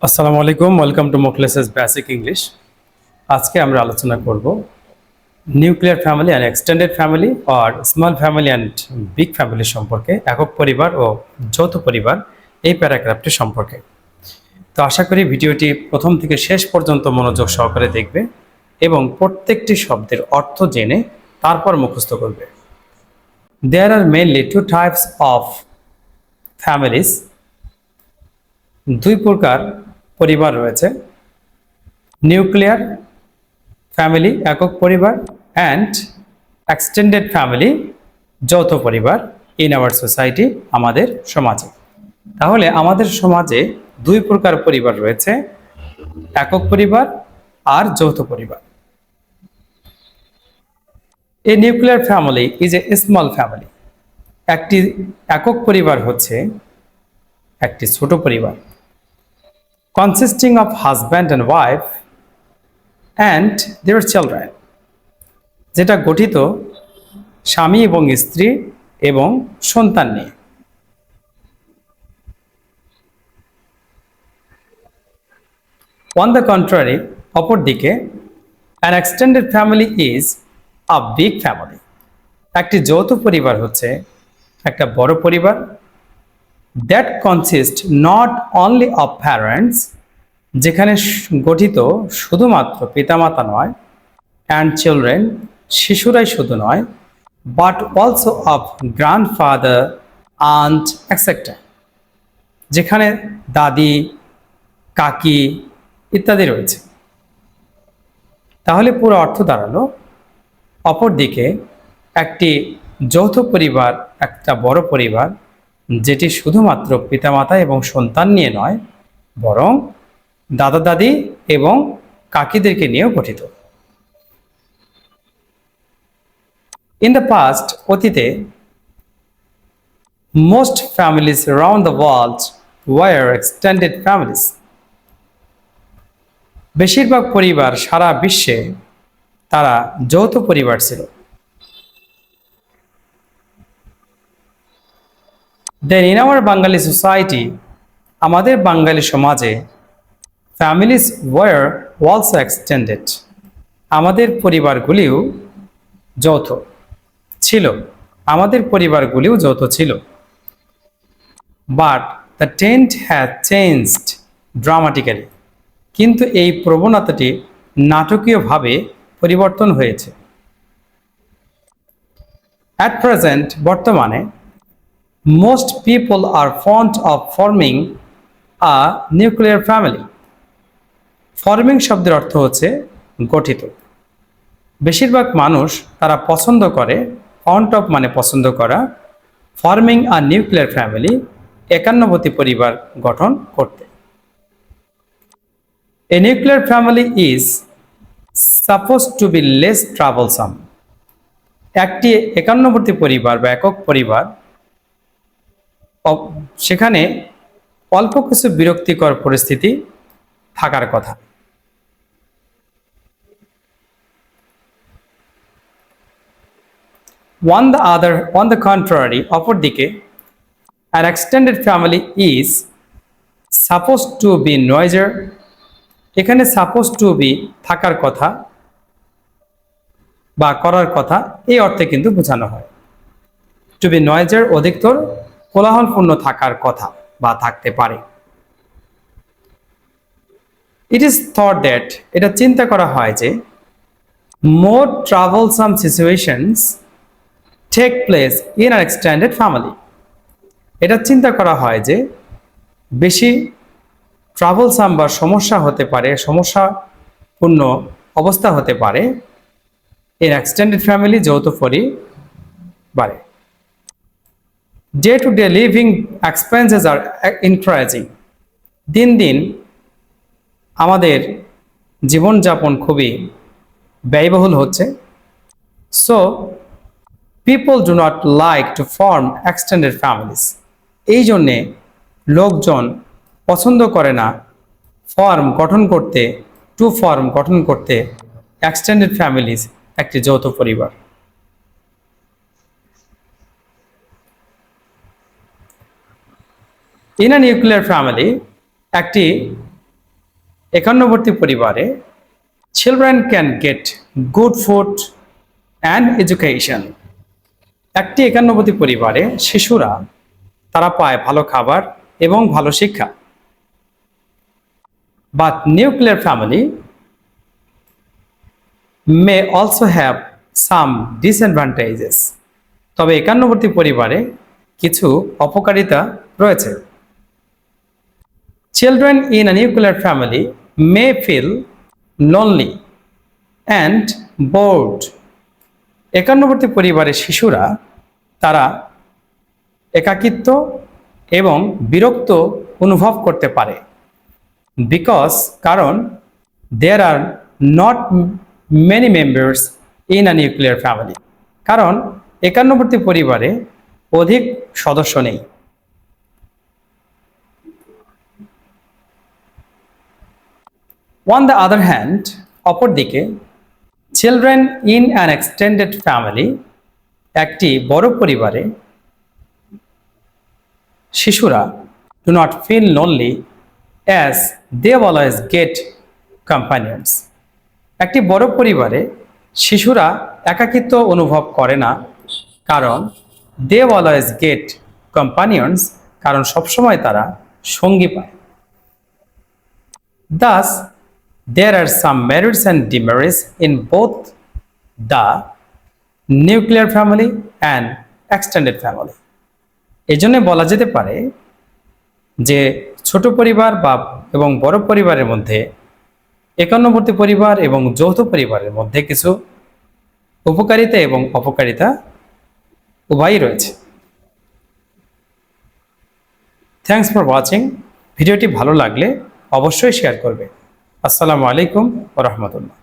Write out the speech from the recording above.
আসসালামু আলাইকুম, welcome to Mokles's basic English. আজকে আমরা আলোচনা করব nuclear family and extended family আর small family and big family সম্পর্কে, একক পরিবার ও যৌথ পরিবার এই প্যারাগ্রাফটি সম্পর্কে। তো আশা করি ভিডিওটি প্রথম থেকে শেষ পর্যন্ত মনোযোগ সহকারে দেখবে এবং প্রত্যেকটি শব্দের অর্থ জেনে তারপর মুখস্থ করবে। There are mainly two types of families. দুই প্রকার পরিবার রয়েছে: নিউক্লিয়ার ফ্যামিলি একক পরিবার অ্যান্ড এক্সটেন্ডেড ফ্যামিলি যৌথ পরিবার ইন আওয়ার সোসাইটি, আমাদের সমাজে। তাহলে আমাদের সমাজে দুই প্রকার পরিবার রয়েছে, একক পরিবার আর যৌথ পরিবার। এ nuclear family is a small family. একটি একক পরিবার হচ্ছে একটি ছোট পরিবার, consisting of husband and wife and their children, যেটা গঠিত স্বামী এবং স্ত্রী এবং সন্তান নিয়ে। অন দ্য কন্ট্রারি, অপরদিকে, an extended family is a big family. একটি যৌথ পরিবার হচ্ছে একটা বড় পরিবার, that consist not only of parents, যেখানে গঠিত শুধুমাত্র পিতামাতা নয়, অ্যান্ড চিলড্রেন, শিশুরাই শুধু নয়, but also of grandfather, aunt etcetera, যেখানে দাদি, কাকি ইত্যাদি রয়েছে। তাহলে পুরো অর্থ দাঁড়ালো, অপরদিকে একটি যৌথ পরিবার একটা বড় পরিবার, যেটি শুধুমাত্র পিতামাতা এবং সন্তান নিয়ে নয়, বরং দাদা দাদি এবং কাকিদেরকে নিয়েও গঠিত। ইন দ্য পাস্ট, অতীতে, most families around the world were extended families. বেশিরভাগ পরিবার সারা বিশ্বে তারা যৌথ পরিবার ছিল। Then in our Bangali society, আমাদের বাঙালি সমাজে, ফ্যামিলিজ ওয়ার অলসো এক্সটেন্ডেড, আমাদের পরিবারগুলিও যৌথ ছিল, আমাদের পরিবারগুলিও যৌথ ছিল। But the trend has changed dramatically, কিন্তু এই প্রবণতাটি নাটকীয়ভাবে পরিবর্তন হয়েছে। অ্যাট প্রেজেন্ট, বর্তমানে, most people are fond of forming a nuclear family. Forming শব্দের অর্থ হচ্ছে গঠিত। বেশিরভাগ মানুষ তারা পছন্দ করে, ফন্ড অফ মানে পছন্দ করা, ফর্মিং আ নিউক্লিয়ার ফ্যামিলি একান্নবর্তী পরিবার গঠন করতে। A nuclear family is suppose to be less troublesome. একটি একান্নবর্তী পরিবার বা একক পরিবার, সেখানে অল্প কিছু বিরক্তিকর পরিস্থিতি থাকার কথা। On the contrary, অপরদিকে, an extended family is supposed to be noisier। এখানে supposed to be থাকার কথা বা করার কথা এই অর্থে কিন্তু বোঝানো হয়। to be noisier অধিকতর কোলাহলপূর্ণ থাকার কথা বা থাকতে পারে। It is thought that, এটা চিন্তা করা হয় যে, more troublesome situations take place in an extended family। এটা চিন্তা করা হয় যে বেশি ট্রাভেলসাম বা সমস্যা হতে পারে, সমস্যাপূর্ণ অবস্থা হতে পারে ইন এক্সটেন্ডেড ফ্যামিলি যৌথ পরিবারে। Day to day living expenses are increasing. দিন দিন আমাদের জীবনযাপন খুবই ব্যয়বহুল হচ্ছে। So people do not like to form extended families. এই জন্যে লোকজন পছন্দ করে না ফর্ম গঠন করতে এক্সটেন্ডেড ফ্যামিলিজ একটি যৌথ পরিবার। ইন আ নিউক্লিয়ার ফ্যামিলি, একটি একান্নবর্তী পরিবারে children can get good food and education. একটি একান্নবর্তী পরিবারে শিশুরা তারা পায় ভালো খাবার এবং ভালো শিক্ষা। But nuclear family may also have some disadvantages. তবে একান্নবর্তী পরিবারে কিছু অপকারিতা রয়েছে। Children in a nuclear family may feel lonely and bored. একান্নবর্তী পরিবারের শিশুরা তারা একাকিত্ব এবং বিরক্ত অনুভব করতে পারে। বিকজ কারণ there are not many members in a nuclear family. কারণ একান্নবর্তী পরিবারে অধিক সদস্য নেই। অন দ্য আদার হ্যান্ড, অপরদিকে children in an extended family, একটি বড় পরিবারে শিশুরা do not feel lonely as they always get companions. একটি বড় পরিবারে শিশুরা একাকিত্ব অনুভব করে না, কারণ দে অলওয়েজ গেট কম্পানিয়ন্স, কারণ সবসময় তারা সঙ্গী পায়। Thus, there are some merits and demerits in both the nuclear family and extended family. এই জন্য বলা যেতে পারে যে ছোট পরিবার বা এবং বড় পরিবারের মধ্যে, একান্নবর্তী পরিবার এবং যৌথ পরিবারের মধ্যে কিছু উপকারিতা এবং অপকারিতা উভয়ই রয়েছে। Thanks for watching. ভিডিওটি ভালো লাগলে অবশ্যই শেয়ার করবে। আসসালামু আলাইকুম ওয়া রাহমাতুল্লাহ।